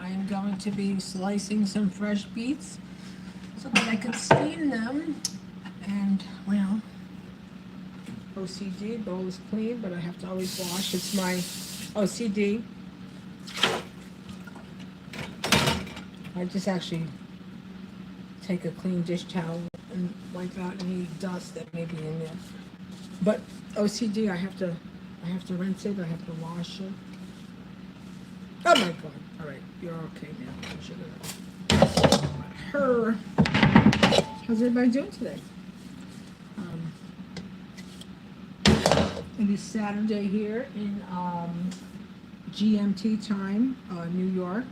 I'm going to be slicing some fresh beets so that I could steam them. And, well, OCD, bowl is clean, but I have to always wash. It's my OCD. I just actually take a clean dish towel and wipe out any dust that may be in there. But OCD, I have to rinse it, I have to wash it. Oh my God. All right, you're okay now. Her. How's everybody doing today? It is Saturday here in GMT time, New York,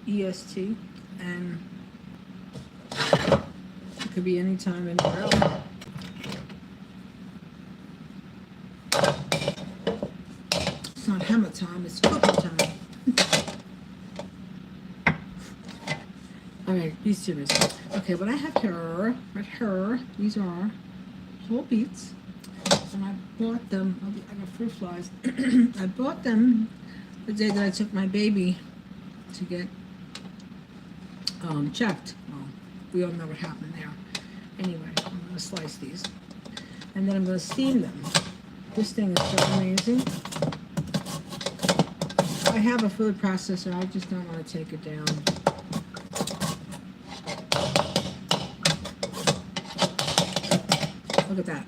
EST, and it could be any time anywhere else. It's not hammer time, it's cooking time. All right, be serious. Okay, what I have here, right here, these are whole beets, and I bought them. I got fruit flies. I bought them the day that I took my baby to get checked. Well, we all know what happened there. Anyway, I'm going to slice these, and then I'm going to steam them. This thing is so amazing. I have a food processor. I just don't want to take it down. Look at that.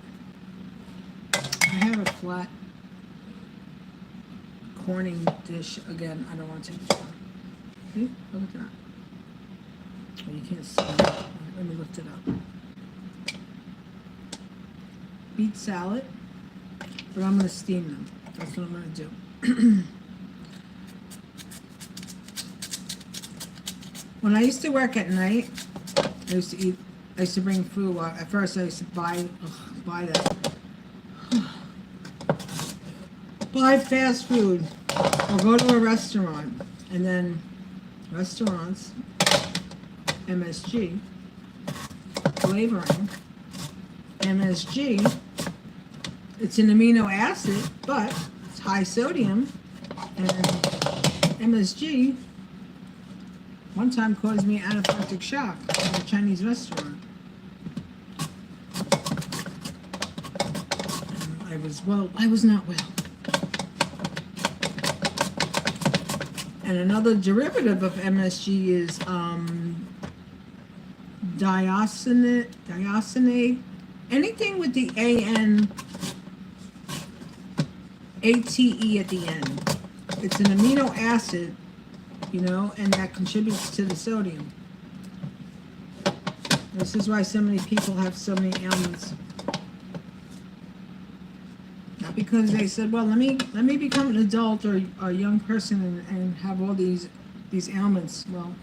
I have a flat corning dish. Again, I don't want to take it down. See? Look at that. Oh, you can't see it. Let me lift it up. Beet salad. But I'm going to steam them. That's what I'm going to do. When I used to work at night, I used to bring food. Well, at first I used to buy that. Buy fast food or go to a restaurant, and then restaurants, MSG, flavoring, MSG, it's an amino acid, but it's high sodium, and MSG one time caused me anaphylactic shock at a Chinese restaurant. I was not well. And another derivative of MSG is diosynate. Anything with the ATE at the end. It's an amino acid, you know, and that contributes to the sodium. This is why so many people have so many ailments. Not because they said, well, let me become an adult or a young person and have all these ailments. Well,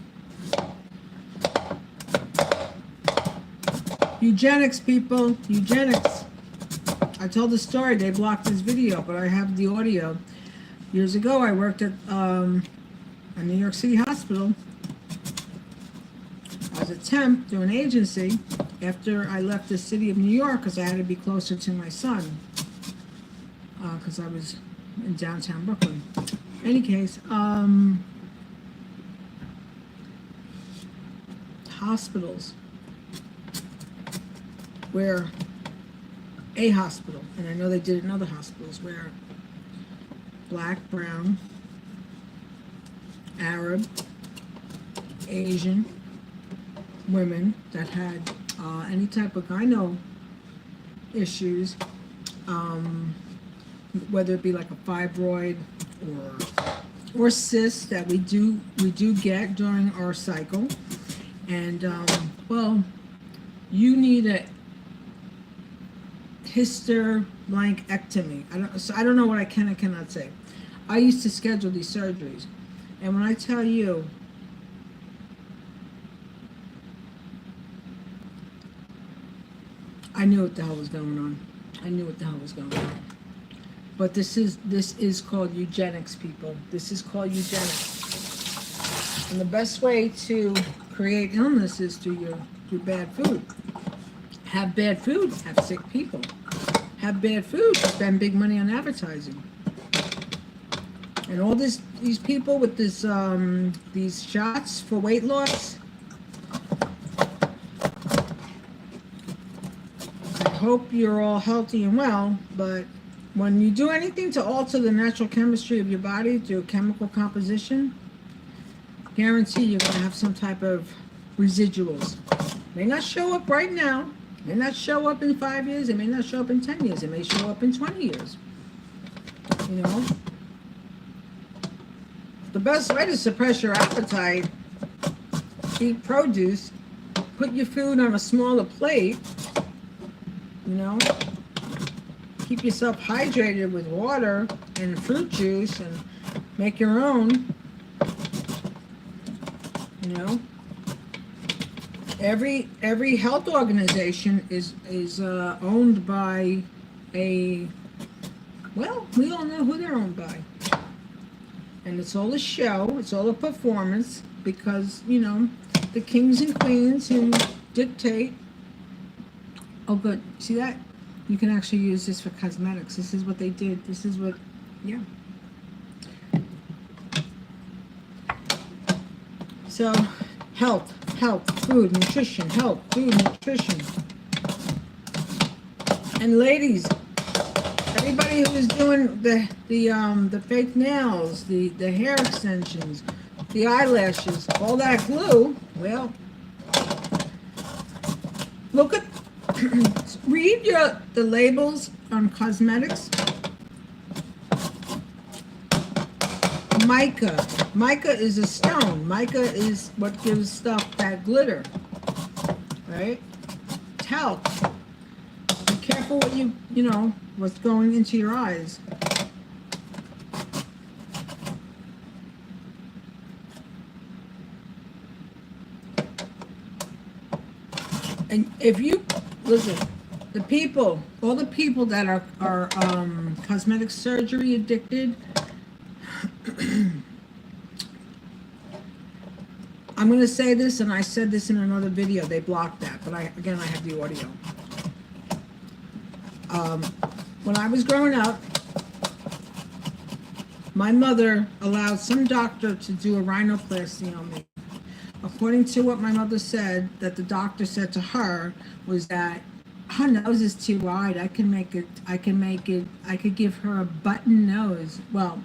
eugenics, people, eugenics. I told the story. They blocked this video, but I have the audio. Years ago, I worked at a New York City hospital. I was a temp through an agency after I left the city of New York because I had to be closer to my son because I was in downtown Brooklyn. In any case, hospitals where a hospital, and I know they did it in other hospitals, where black, brown, Arab, Asian women that had any type of gyno issues, whether it be like a fibroid or cysts that we do get during our cycle, and well, you need a hysterectomy. I don't know what I can and cannot say. I used to schedule these surgeries, and when I tell you, I knew what the hell was going on. I knew what the hell was going on. But this is called eugenics, people. This is called eugenics. And the best way to create illness is through bad food. Have bad food, have sick people. Have bad food, spend big money on advertising. And all these people with these shots for weight loss, I hope you're all healthy and well, but when you do anything to alter the natural chemistry of your body through chemical composition, guarantee you're going to have some type of residuals. May not show up right now, may not show up in 5 years, it may not show up in 10 years, it may show up in 20 years. You know? The best way to suppress your appetite, eat produce, put your food on a smaller plate, you know? Keep yourself hydrated with water and fruit juice and make your own, you know? Every health organization is owned by well, we all know who they're owned by. And it's all a show, it's all a performance, because, you know, the kings and queens who dictate. Oh, good. See that? You can actually use this for cosmetics. This is what they did. This is what, yeah. So, health, food, nutrition, health, food, nutrition. And ladies, everybody who is doing the fake nails, the hair extensions, the eyelashes, all that glue, well, look at, read the labels on cosmetics. Mica is a stone. Mica is what gives stuff that glitter, right? Talc. Be careful what you know, what's going into your eyes. And if you listen, all the people that are cosmetic surgery addicted, I'm going to say this, and I said this in another video. They blocked that, but I have the audio. When I was growing up, my mother allowed some doctor to do a rhinoplasty on me. According to what my mother said, that the doctor said to her was that her nose is too wide. I could give her a button nose. Well,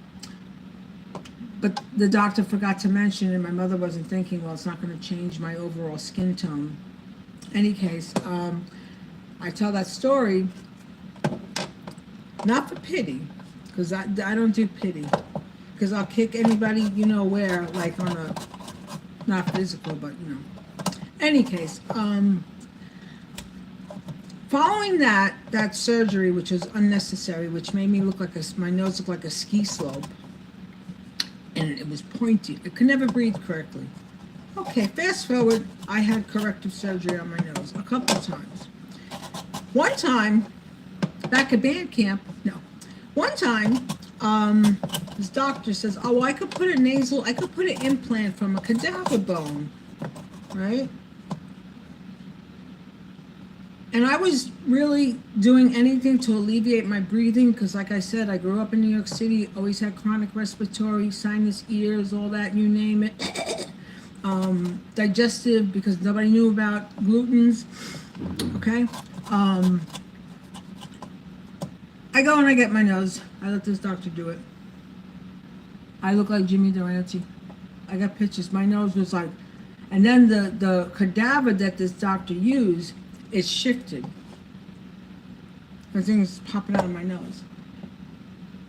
but the doctor forgot to mention, and my mother wasn't thinking, well, it's not going to change my overall skin tone. Any case, I tell that story not for pity, because I don't do pity, because I'll kick anybody, you know where, like on a, not physical, but you know. Any case, following that surgery, which was unnecessary, which made me look like my nose looked like a ski slope, and it was pointy. I could never breathe correctly. Okay, fast forward, I had corrective surgery on my nose a couple of times. One time, back at band camp, one time, this doctor says, oh, I could put an implant from a cadaver bone, right? And I was really doing anything to alleviate my breathing, because like I said, I grew up in New York City, always had chronic respiratory, sinus, ears, all that, you name it. Digestive, because nobody knew about glutens, okay? I go and I get my nose. I let this doctor do it. I look like Jimmy Durante. I got pictures. My nose was like, and then the cadaver that this doctor used, it shifted. The thing's popping out of my nose.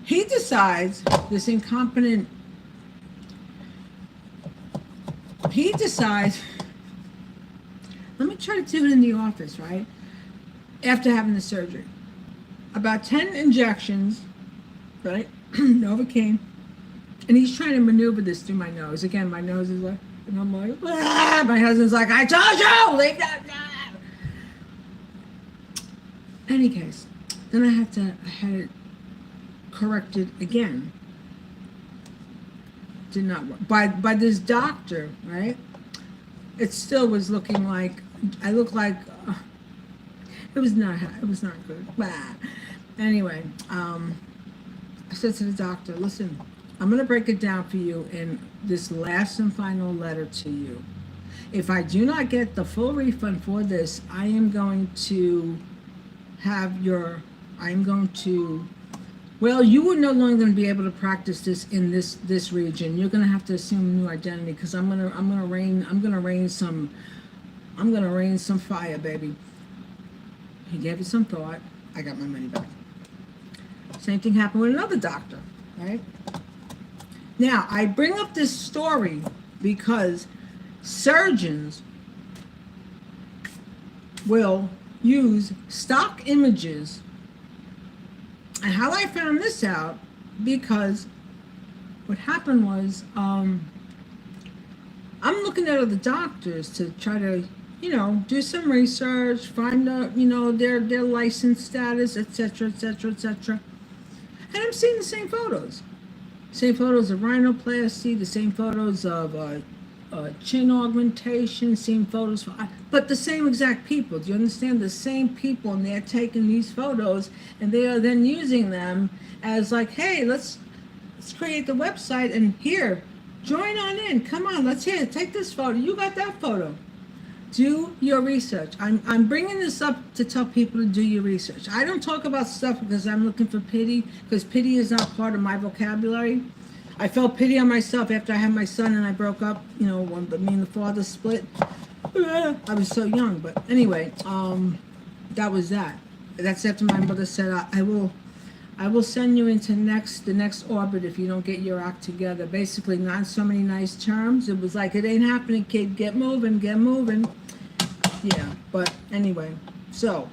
He decides, this incompetent, let me try to do it in the office, right? After having the surgery. About 10 injections, right? Novocaine. And he's trying to maneuver this through my nose. Again, my nose is like, and I'm like, ah! My husband's like, I told you, leave that. Any case, then I had it corrected again. Did not work. By this doctor, right? It still was looking like, I looked like, it was not good. Bah. Anyway, I said to the doctor, listen, I'm going to break it down for you in this last and final letter to you. If I do not get the full refund for this, I am going to have your, I'm going to, well, you are no longer going to be able to practice this in this region. You're going to have to assume a new identity, because I'm going to rain some fire, baby. He gave it some thought. I got my money back. Same thing happened with another doctor, right? Now, I bring up this story because surgeons will use stock images. And how I found this out, because what happened was, I'm looking at other doctors to try to, do some research, find out, their license status, etc., etc., etc. And I'm seeing the same photos. Same photos of rhinoplasty, the same photos of chin augmentation, same photos, but the same exact people. Do you understand? The same people, and they're taking these photos, and they are then using them as like, hey, let's create the website, and here, join on in. Come on, let's take this photo. You got that photo. Do your research. I'm bringing this up to tell people to do your research. I don't talk about stuff because I'm looking for pity, because pity is not part of my vocabulary. I felt pity on myself after I had my son and I broke up, when me and the father split. I was so young, but anyway, that was that. That's after my mother said, I will send you into the next orbit if you don't get your act together. Basically, not so many nice terms. It was like, it ain't happening, kid. Get moving, get moving. Yeah, but anyway, so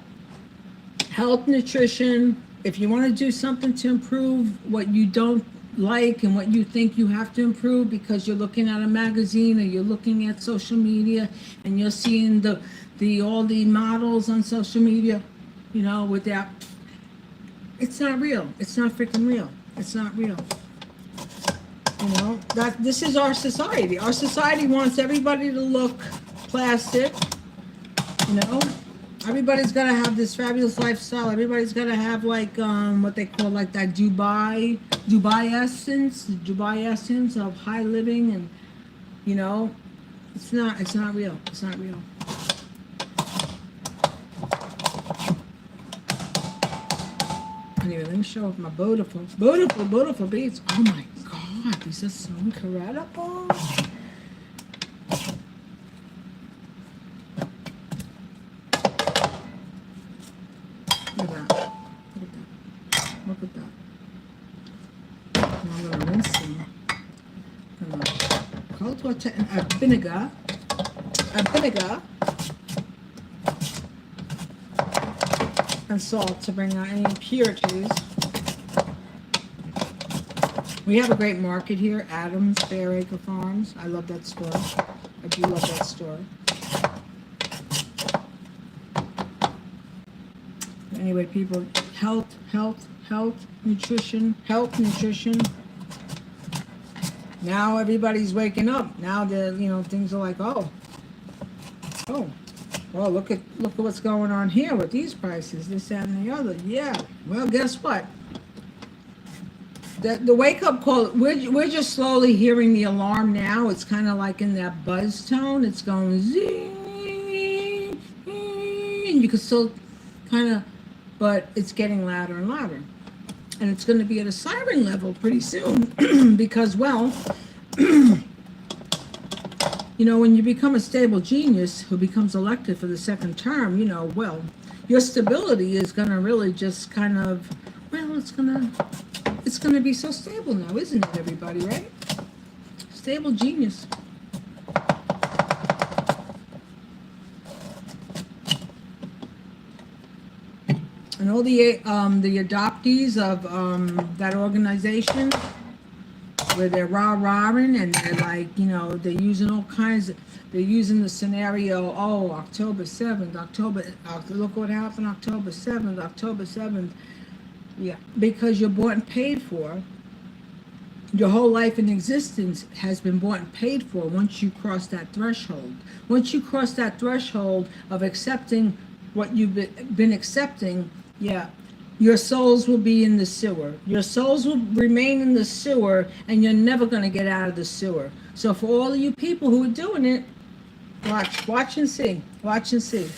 health, nutrition. If you want to do something to improve what you don't like and what you think you have to improve because you're looking at a magazine or you're looking at social media and you're seeing all the models on social media, with that. It's not real. It's not freaking real. It's not real. That this is our society. Our society wants everybody to look plastic. Everybody's got to have this fabulous lifestyle. Everybody's got to have like what they call like that Dubai essence, the Dubai essence of high living, and it's not real. It's not real. Anyway, let me show off my beautiful beets. Oh my God, these are so incredible. Look at that. Look at that. Now I'm going to rinse them. I'm going to cold water and vinegar. And salt to bring out any impurities. We have a great market here, Adams Fair Acre Farms. I love that store. I do love that store. Anyway, people, health, nutrition. Now everybody's waking up. Now things are like, oh, well, look at what's going on here with these prices, this, that, and the other. Yeah. Well, guess what? The wake up call. We're just slowly hearing the alarm now. It's kind of like in that buzz tone. It's going zing, and you can still kind of, but it's getting louder and louder, and it's going to be at a siren level pretty soon because, well. When you become a stable genius who becomes elected for the second term, well, your stability is going to really just kind of, well, it's going to be so stable now, isn't it, everybody, right? Stable genius. And all the adoptees of that organization, where they're rah-rahing and they're like, they're using all kinds of, they're using the scenario, October 7th, look what happened October 7th. Yeah, because you're bought and paid for. Your whole life in existence has been bought and paid for once you cross that threshold. Once you cross that threshold of accepting what you've been accepting, yeah, your souls will be in the sewer. Your souls will remain in the sewer, and you're never going to get out of the sewer. So for all of you people who are doing it, watch and see. Watch and see.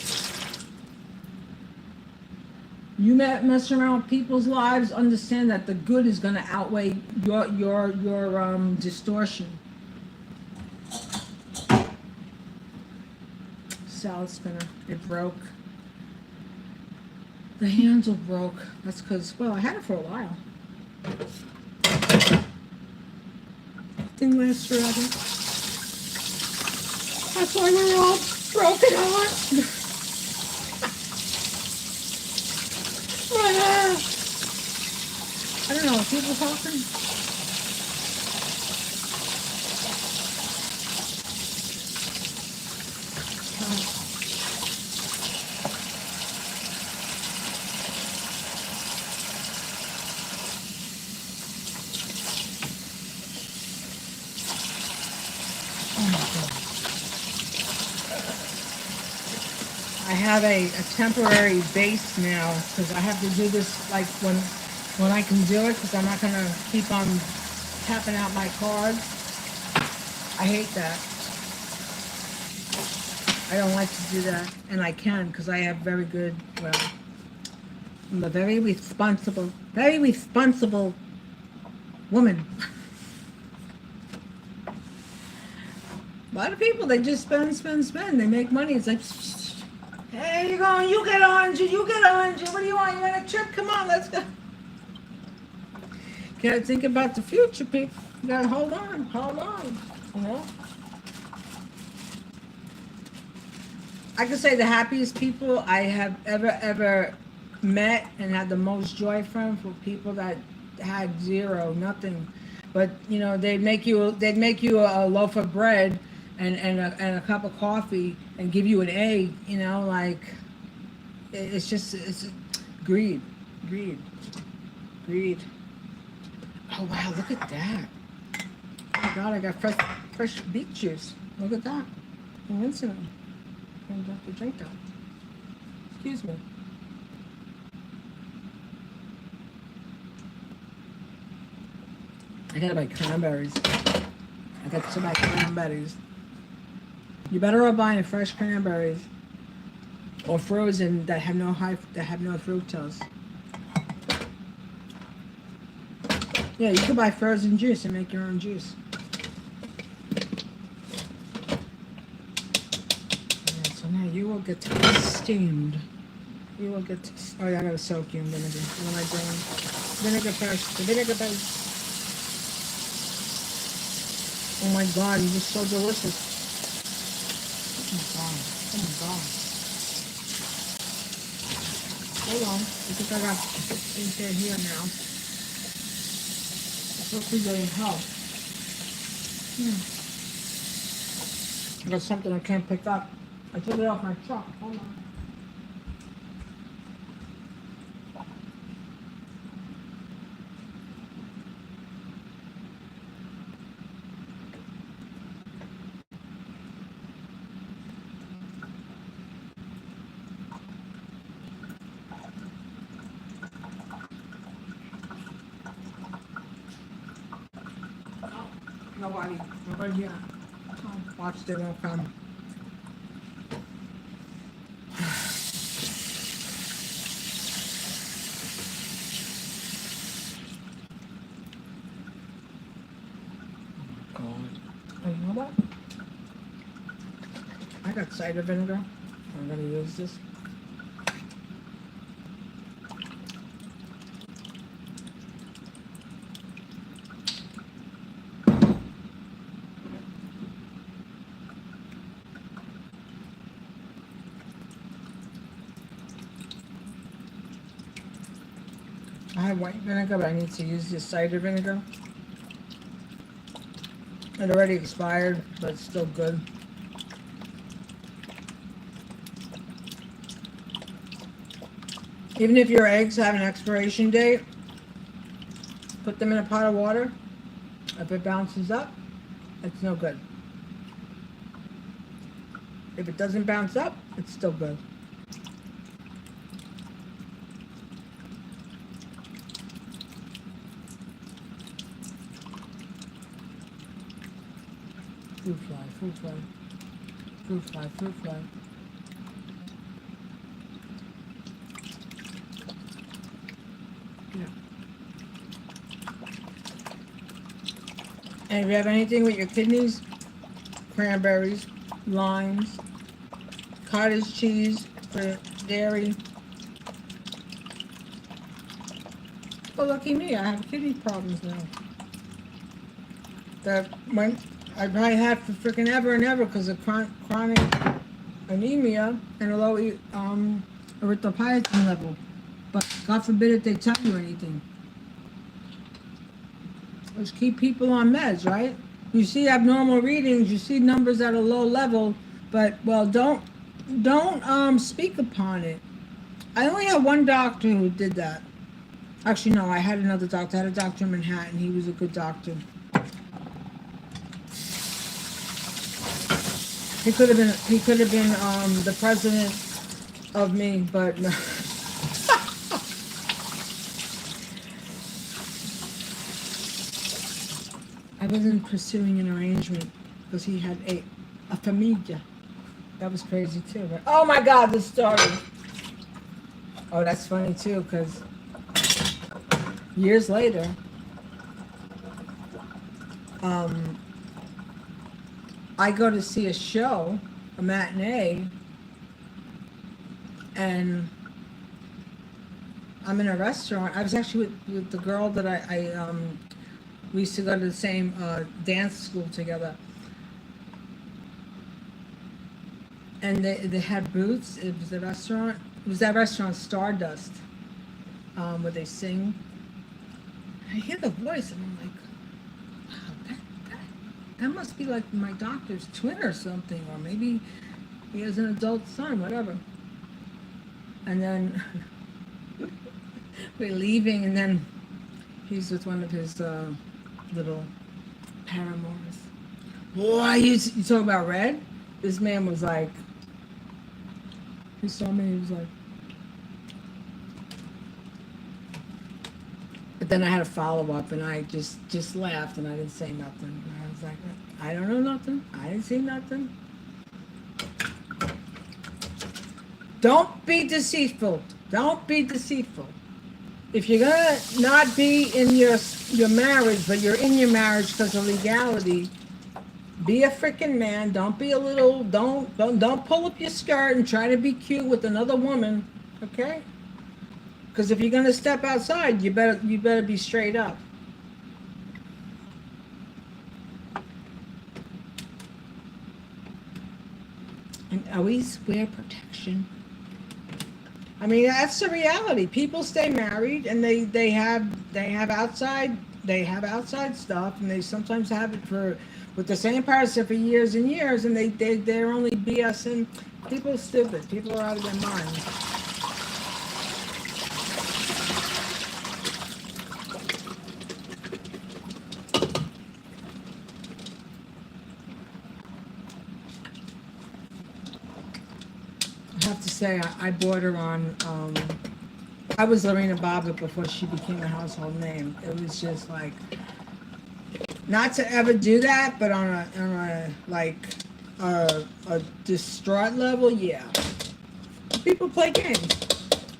You mess around with people's lives, understand that the good is going to outweigh your distortion. Salad spinner. It broke. The handle broke. That's because, well, I had it for a while. Didn't last forever. That's why we're all broken heart. I don't know, are people talking? I have a temporary base now because I have to do this like when I can do it because I'm not going to keep on tapping out my cards. I hate that. I don't like to do that, and I can because I have very good, well, I'm a very responsible woman. A lot of people, they just spend. They make money. It's like, hey, you going? You get orange. You get orange. What do you want? You want a trip? Come on, let's go. You gotta think about the future, people. You gotta hold on. You know. I can say the happiest people I have ever met and had the most joy from were people that had zero, nothing. But you know, they'd make you a loaf of bread and a cup of coffee and give you an egg, you know, like it's greed. Oh wow, look at that. Oh my god, I got fresh beet juice. Look at that. I'm rinsing them. I'm gonna have to drink that. Excuse me. I gotta buy cranberries. I got to buy cranberries. You better off buying fresh cranberries or frozen that have no fructose. Yeah, you can buy frozen juice and make your own juice. Yeah, so now you will get steamed. You will get. Oh yeah, I gotta soak you in vinegar. What am I doing? Vinegar first. The vinegar first. Oh my god, you're just so delicious. Oh my god. Hold on. I think I got things here now. It's supposed to be getting help. I got something I can't pick up. I took it off my truck. Hold on. Nobody here. Watch, they won't come. God. Oh, you know what? I got cider vinegar. I'm gonna use this. I have white vinegar, but I need to use this cider vinegar. It already expired, but it's still good. Even if your eggs have an expiration date, put them in a pot of water. If it bounces up, it's no good. If it doesn't bounce up, it's still good. Fruit fly, fruit fly, fruit fly, fruit fly. Yeah. And if you have anything with your kidneys, cranberries, limes, cottage cheese for dairy. Oh, lucky me, I have kidney problems now. That went, I probably had for freaking ever and ever because of chronic anemia and a low erythropoietin level. But God forbid if they tell you anything. Let's keep people on meds, right? You see abnormal readings, you see numbers at a low level, but well, don't speak upon it. I only had one doctor who did that. Actually, no, I had another doctor. I had a doctor in Manhattan. He was a good doctor. He could have been the president of me, but no. I wasn't pursuing an arrangement because he had a familia. That was crazy too. Right? Oh my God, this story. Oh, that's funny too because years later, I go to see a show, a matinee, and I'm in a restaurant. I was actually with the girl that we used to go to the same dance school together. And they had booths. It was a restaurant. It was that restaurant Stardust, where they sing. I hear the voice and I'm like, wow, that must be like my doctor's twin or something, or maybe he has an adult son, whatever. And then we're leaving, and then he's with one of his little paramours. Boy, you talking about Red? This man was like, he saw me, he was like, but then I had a follow-up, and I just laughed, and I didn't say nothing. And I was like, I don't know nothing. I didn't see nothing. Don't be deceitful. Don't be deceitful. If you're gonna not be in your marriage, but you're in your marriage because of legality, be a freaking man. Don't be a little. Don't pull up your skirt and try to be cute with another woman. Okay? Because if you're gonna step outside, you better be straight up. And always wear protection. I mean, that's the reality. People stay married, and they have outside stuff, and they sometimes have it with the same person for years and years, and they're only BSing. People are stupid. People are out of their minds. I have to say, I bought her on. I was Lorena Bobbitt before she became a household name. It was just like, not to ever do that, but on a distraught level, yeah. People play games,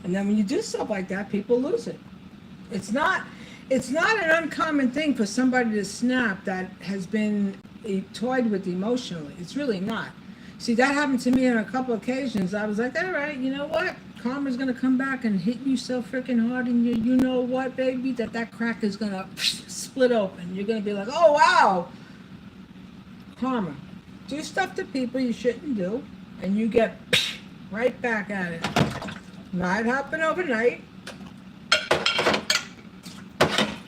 and then when you do stuff like that, people lose it. It's not an uncommon thing for somebody to snap that has been toyed with emotionally. It's really not. See, that happened to me on a couple occasions. I was like, all right, you know what? Karma's going to come back and hit you so freaking hard, and you know what, baby? That crack is going to split open. You're going to be like, oh, wow. Karma. Do stuff to people you shouldn't do, and you get right back at it. Not happen overnight.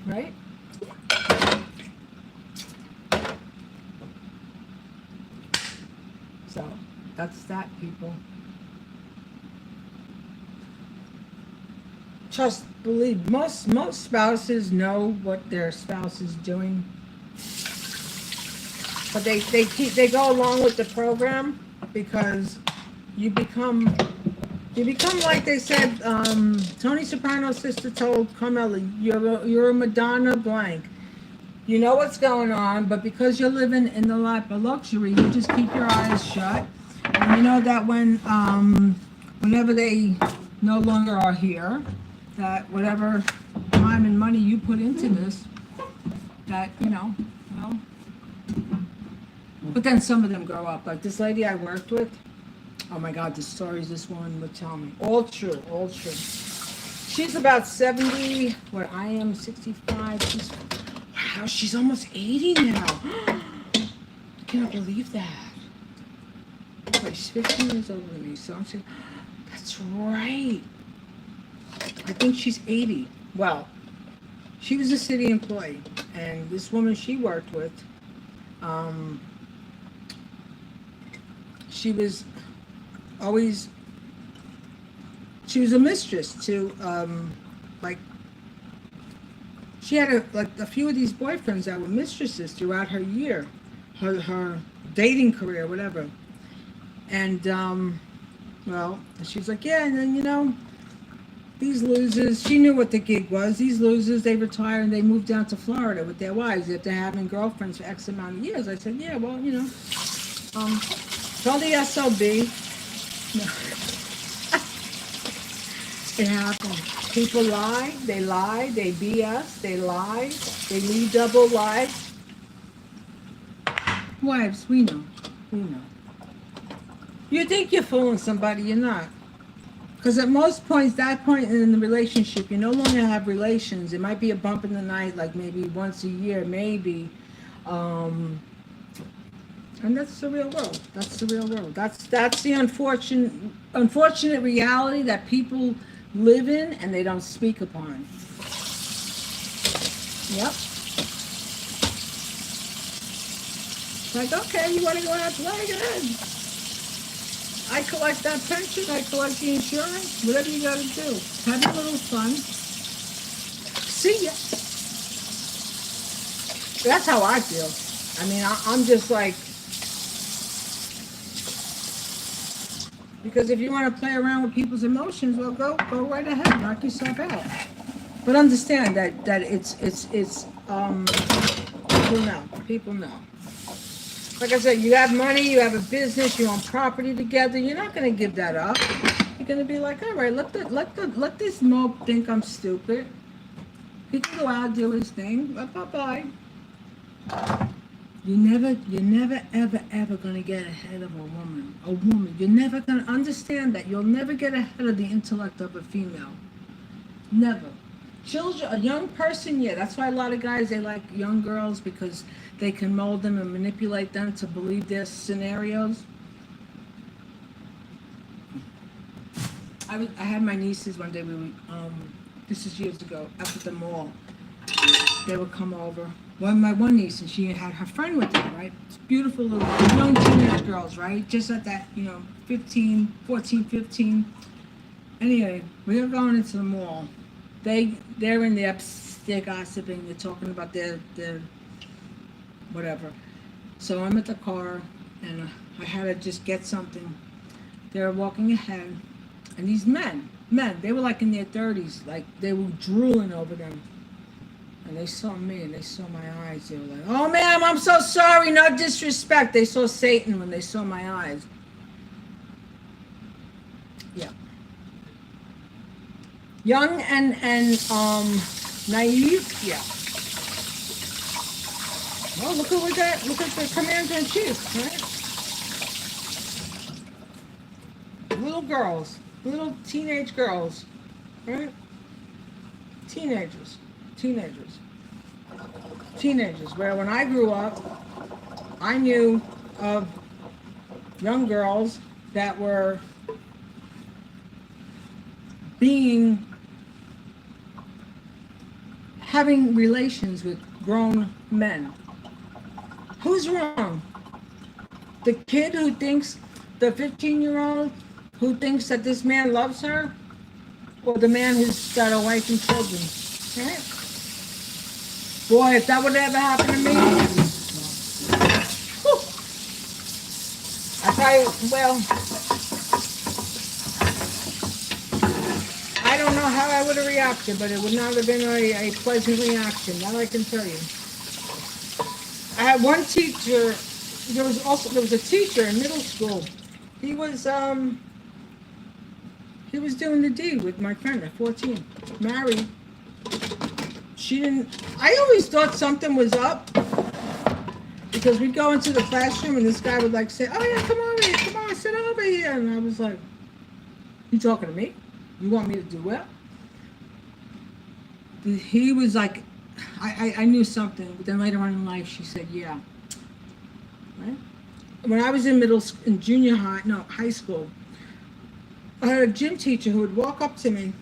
Right? So, that's that, people. Just believe, most spouses know what their spouse is doing, but they go along with the program because you become like they said. Tony Soprano's sister told Carmela, "You're a Madonna blank." You know what's going on, but because you're living in the lap of luxury, you just keep your eyes shut. And you know that whenever they no longer are here, that whatever time and money you put into this, that, well, but then some of them grow up. Like this lady I worked with, oh my God, the stories this woman would tell me. All true, all true. She's about 70, where I am 65. Wow, she's almost 80 now. I cannot believe that. Wait, she's 15 years older than me, so I'm saying, that's right. I think she's 80. Well, she was a city employee, and this woman she worked with, she was always, she was a mistress to, like, she had a few of these boyfriends that were mistresses throughout her year, her dating career, whatever. And, well, she's like, yeah, and then, these losers, she knew what the gig was. These losers, they retire and they move down to Florida with their wives after having girlfriends for X amount of years. I said, yeah, well, tell the SLB. No. It happens. People lie, they BS, they lie, they lead double lives. Wives, we know. You think you're fooling somebody, you're not. Because at most points, that point in the relationship, you no longer have relations. It might be a bump in the night, like maybe once a year, maybe. And that's the real world. That's the real world. That's the unfortunate reality that people live in and they don't speak upon. Yep. Like, okay, you want to go out to play? Go ahead. I collect that pension, I collect the insurance, whatever you gotta do. Have a little fun. See ya. That's how I feel. I mean, I'm just like, because if you want to play around with people's emotions, well, go right ahead, knock yourself out. But understand that it's people know. Like I said, you have money, you have a business, you own property together. You're not going to give that up. You're going to be like, all right, let this mope think I'm stupid. He can go out and do his thing. Bye. You're never, ever going to get ahead of a woman. You're never going to understand that. You'll never get ahead of the intellect of a female. Never. Children, a young person, yeah. That's why a lot of guys, they like young girls, because they can mold them and manipulate them to believe their scenarios. I had my nieces one day. This is years ago, up at the mall. They would come over. My one niece, and she had her friend with her, right? It's beautiful little young teenage girls, right? Just at that, 14, 15. Anyway, we were going into the mall. They're in there, they're gossiping, they're talking about their whatever. So I'm at the car, and I had to just get something. They're walking ahead, and these men, they were like in their 30s, like they were drooling over them. And they saw me, and they saw my eyes. They were like, oh, ma'am, I'm so sorry, no disrespect. They saw Satan when they saw my eyes. Yeah. Young and naive, yeah. Well, look at the commander-in-chief, right? Little girls, little teenage girls, right? Teenagers. Where when I grew up, I knew of young girls that were having relations with grown men. Who's wrong? The kid who thinks, the 15-year-old who thinks that this man loves her, or the man who's got a wife and children? Right? Boy, if that would ever happen to me, whew, I don't know how I would have reacted, but it would not have been a pleasant reaction. That I can tell you. had one teacher. There was a teacher in middle school. He was doing the deed with my friend at 14, married. She didn't. I always thought something was up because we'd go into the classroom and this guy would like say, "Oh yeah, come over here, come on, sit over here," and I was like, "You talking to me? You want me to do what?" He was like, I knew something, but then later on in life, she said, "Yeah." Right? When I was in high school, I had a gym teacher who would walk up to me.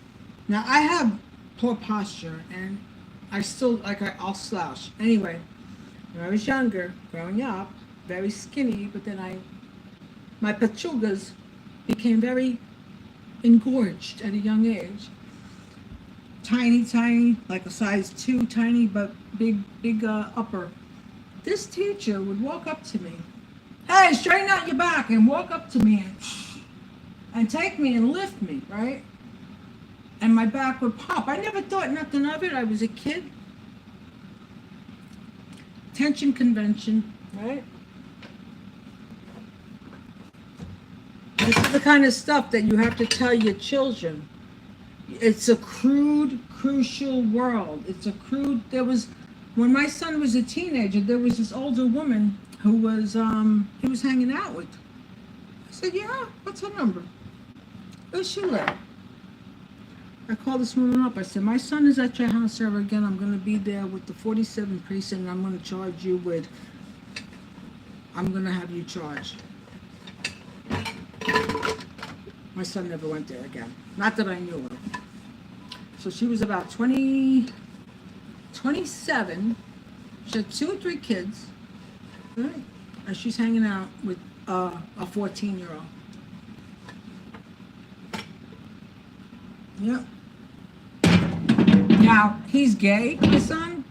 Now I have poor posture, and I still I'll slouch. Anyway, when I was younger, growing up, very skinny, but then my pechugas became very engorged at a young age. Tiny, like a size 2, tiny but big upper. This teacher would walk up to me, "Hey, straighten out your back," and walk up to me and take me and lift me, right? And my back would pop. I never thought nothing of it. I was a kid. Tension convention, right? This is the kind of stuff that you have to tell your children. It's a crude, crucial world. When my son was a teenager, there was this older woman who he was hanging out with. I said, "Yeah, what's her number? Where's she live?" I called this woman up. I said, "My son is at your house ever again. I'm going to be there with the 47 precinct, and I'm going to charge you with, I'm going to have you charged." My son never went there again. Not that I knew of. So she was about 27. She had 2 or 3 kids. Right? And she's hanging out with a 14-year-old. Yep. Now, he's gay, my son,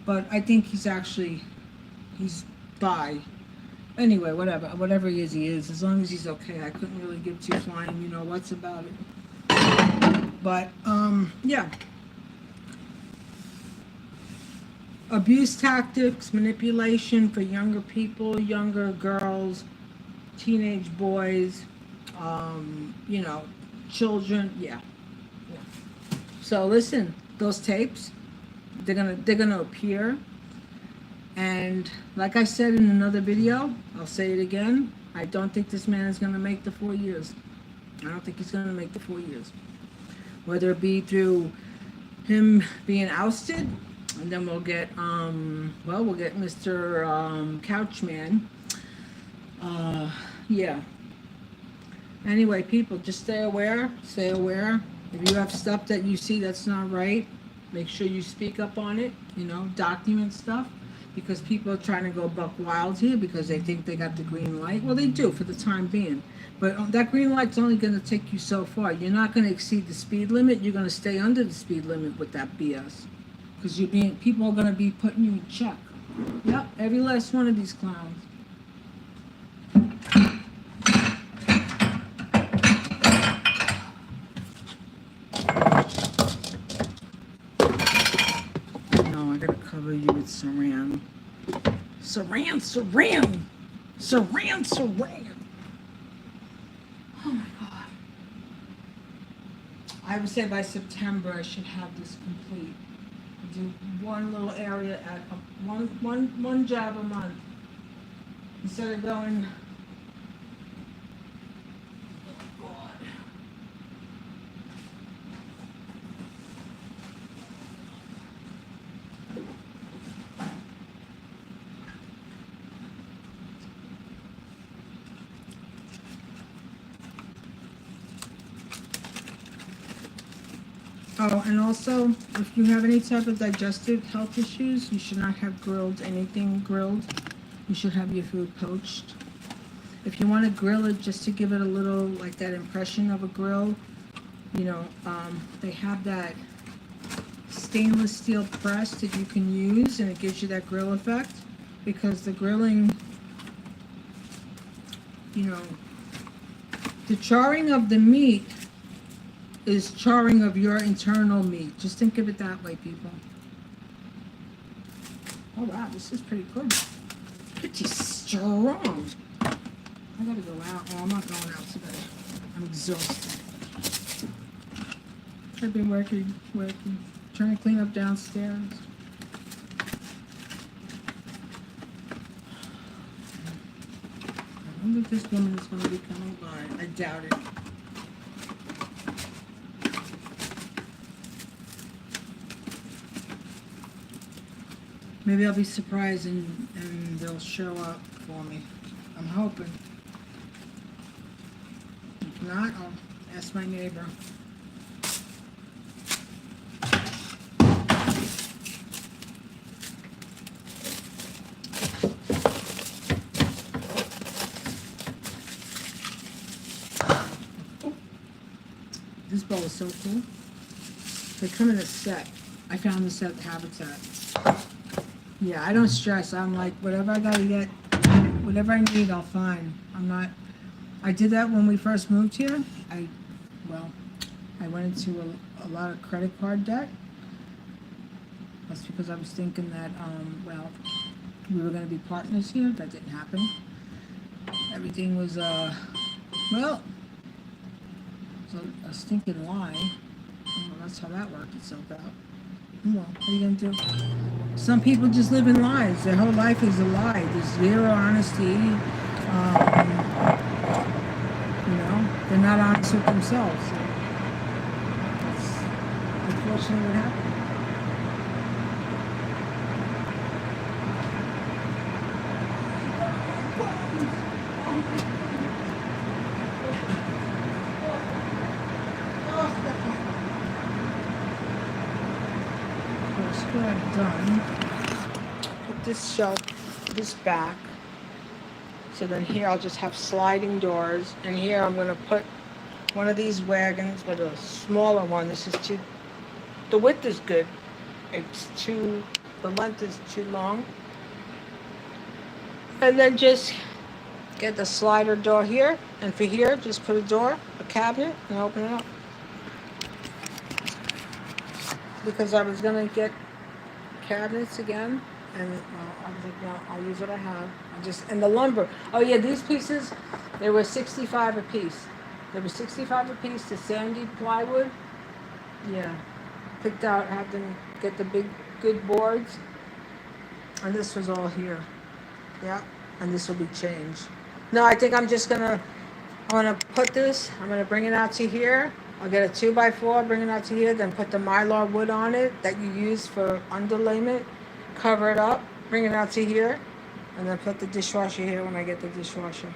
but I think he's bi. Anyway, whatever he is, as long as he's okay. I couldn't really give 2 flying, what's about it. But, yeah. Abuse tactics, manipulation for younger people, younger girls, teenage boys, children, yeah. So listen, those tapes, they're gonna appear. And like I said in another video, I'll say it again, I don't think this man is gonna make the 4 years. I don't think he's gonna make the 4 years. Whether it be through him being ousted, and then we'll get Mr. Couchman. Yeah. Anyway, people, just stay aware. If you have stuff that you see that's not right, make sure you speak up on it, document stuff, because people are trying to go buck wild here because they think they got the green light. Well, they do for the time being. But that green light's only going to take you so far. You're not going to exceed the speed limit. You're going to stay under the speed limit with that BS. Because people are going to be putting you in check. Yep, every last one of these clowns. No, I got to cover you with saran. Saran. Oh my God. I would say by September I should have this complete. Do one little area at one job a month instead of going. Oh God. Oh, and also, if you have any type of digestive health issues, you should not have anything grilled. You should have your food poached. If you want to grill it just to give it a little, like that impression of a grill, they have that stainless steel press that you can use, and it gives you that grill effect, because the grilling, the charring of the meat is charring of your internal meat. Just think of it that way, people. Oh wow, this is pretty good. strong. I gotta go out. Oh, I'm not going out today. I'm exhausted. I've been working, trying to clean up downstairs. I wonder if this woman is going to be coming by. I doubt it. Maybe I'll be surprised and they'll show up for me. I'm hoping. If not, I'll ask my neighbor. This bowl is so cool. They come in a set. I found this at Habitat. Yeah, I don't stress. I'm like, whatever I gotta get, whatever I need, I'll find. I did that when we first moved here. I went into a lot of credit card debt. That's because I was thinking that, we were gonna be partners here. That didn't happen. Everything was, a stinking lie. Well, that's how that worked itself out. Well, what are you gonna do? Some people just live in lies. Their whole life is a lie. There's zero honesty. They're not honest with themselves. So that's unfortunately what happened. What I've done, put this shelf, this back, so then here I'll just have sliding doors, and here I'm going to put one of these wagons, but a smaller one. This is too, the width is good, the length is too long, and then just get the slider door here, and for here just put a cabinet, and open it up, because I was going to get cabinets again, and I was like, no, I'll use what I have. And the lumber. Oh yeah, these pieces, they were $65 a piece. They were $65 a piece. The sandy plywood. Yeah, picked out. Had them get the big, good boards. And this was all here. Yeah, and this will be changed. No, I think I'm gonna put this. I'm gonna bring it out to here. I'll get a 2x4, bring it out to here, then put the mylar wood on it that you use for underlayment, cover it up, bring it out to here, and then put the dishwasher here when I get the dishwasher.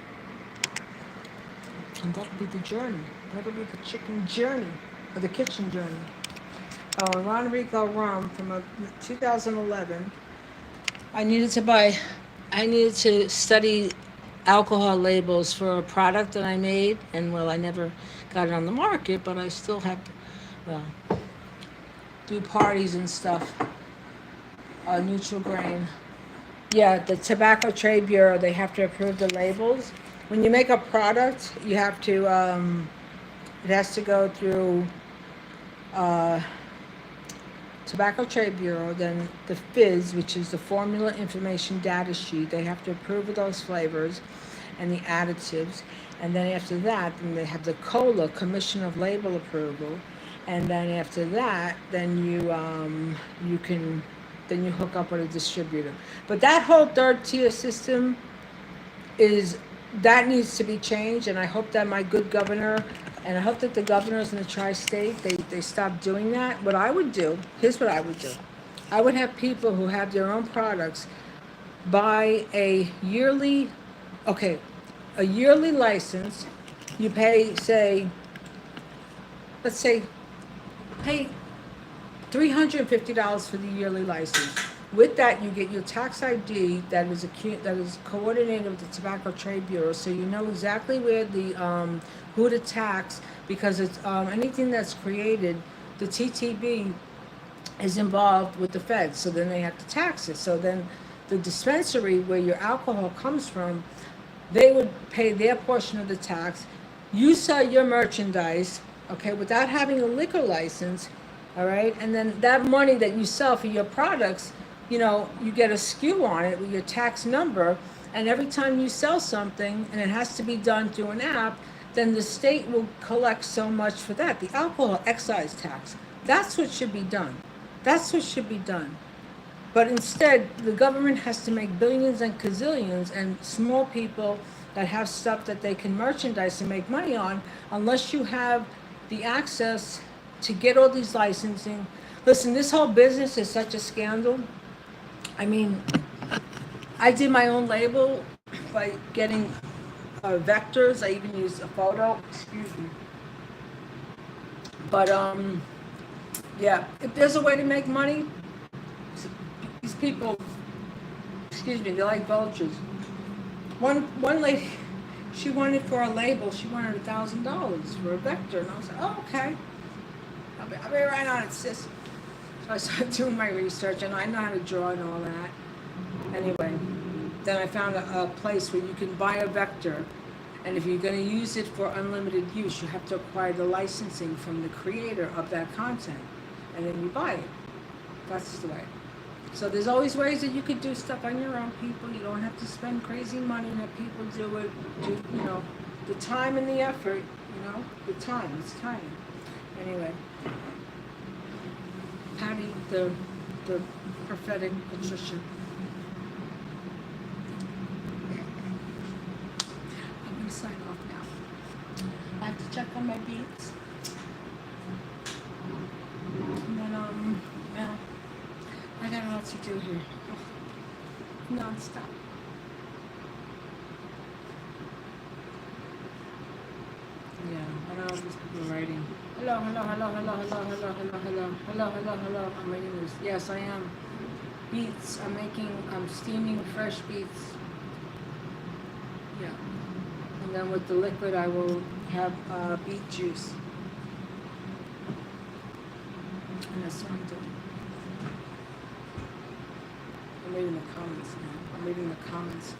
And that'll be the journey. That'll be the chicken journey, or the kitchen journey. Oh, Ron Rico rum from 2011. I needed to study alcohol labels for a product that I made, and I never got it on the market, but I still have to, do parties and stuff. Neutral grain. Yeah, the Tobacco Trade Bureau, they have to approve the labels. When you make a product, you have to, it has to go through Tobacco Trade Bureau, then the FIZ, which is the Formula Information Data Sheet. They have to approve of those flavors and the additives. And then after that, then they have the COLA, Commission of Label Approval. And then after that, then you hook up with a distributor. But that whole third tier system that needs to be changed. And I hope that my good governor, and I hope that the governors in the tri-state, they stop doing that. What I would do, here's what I would do. I would have people who have their own products buy a yearly license. You pay, pay $350 for the yearly license. With that, you get your tax ID that is coordinated with the Tobacco Trade Bureau, so you know exactly where who to tax, because it's anything that's created, the TTB is involved with the feds, so then they have to tax it. So then the dispensary where your alcohol comes from, they would pay their portion of the tax. You sell your merchandise, okay, without having a liquor license, all right? And then that money that you sell for your products, you get a SKU on it with your tax number, and every time you sell something, and it has to be done through an app, then the state will collect so much for that. The alcohol excise tax. That's what should be done. That's what should be done. But instead, the government has to make billions and gazillions, and small people that have stuff that they can merchandise and make money on, unless you have the access to get all these licensing. Listen, this whole business is such a scandal. I mean, I did my own label by getting vectors. I even used a photo. Excuse me. But yeah, if there's a way to make money, these people, excuse me, they're like vultures. One lady, she wanted for a label, she wanted $1,000 for a vector, and I was like, oh, okay. I'll be right on it, sis. So I started doing my research, and I know how to draw and all that. Anyway, then I found a place where you can buy a vector, and if you're going to use it for unlimited use, you have to acquire the licensing from the creator of that content, and then you buy it. That's the way. So there's always ways that you could do stuff on your own, people. You don't have to spend crazy money that people do it. The time and the effort, the time. It's time. Anyway, Patty, the prophetic Patricia. I'm going to sign off now. I have to check on my beats. And then, yeah. I got a lot to do here. Non-stop. Yeah, I don't know what these people are writing. Hello. I'm reading this. Yes, I am. Beets. I'm steaming fresh beets. Yeah. And then with the liquid, I will have beet juice. And that's what I'm doing. I'm reading the comments now. I'm reading the comments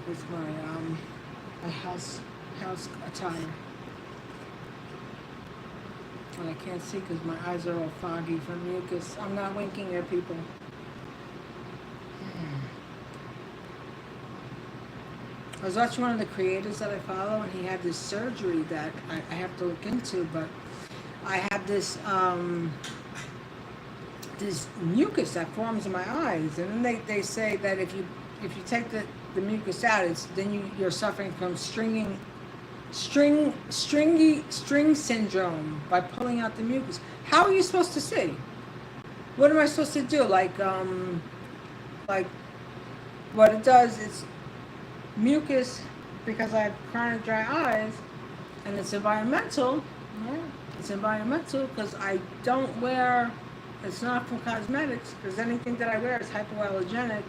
with my house attire. And I can't see because my eyes are all foggy from mucus. I'm not winking here, people. I was watching one of the creators that I follow, and he had this surgery that I have to look into, but I have this mucus that forms in my eyes, and then they say that if you take the mucus out, you're suffering from string syndrome by pulling out the mucus. How are you supposed to see? What am I supposed to do? Like what it does is mucus, because I have chronic dry eyes, and it's environmental. Yeah, it's environmental because I don't wear. It's not from cosmetics, because anything that I wear is hypoallergenic.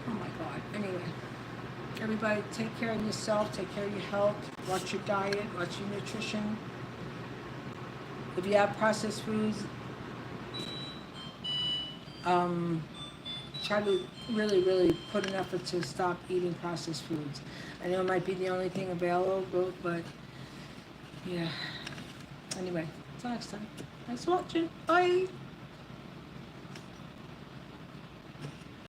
Oh my God. Anyway, everybody take care of yourself, take care of your health, watch your diet, watch your nutrition. If you have processed foods, try to really put an effort to stop eating processed foods. I know it might be the only thing available, but yeah. Anyway. Until next time. Thanks for watching. Bye.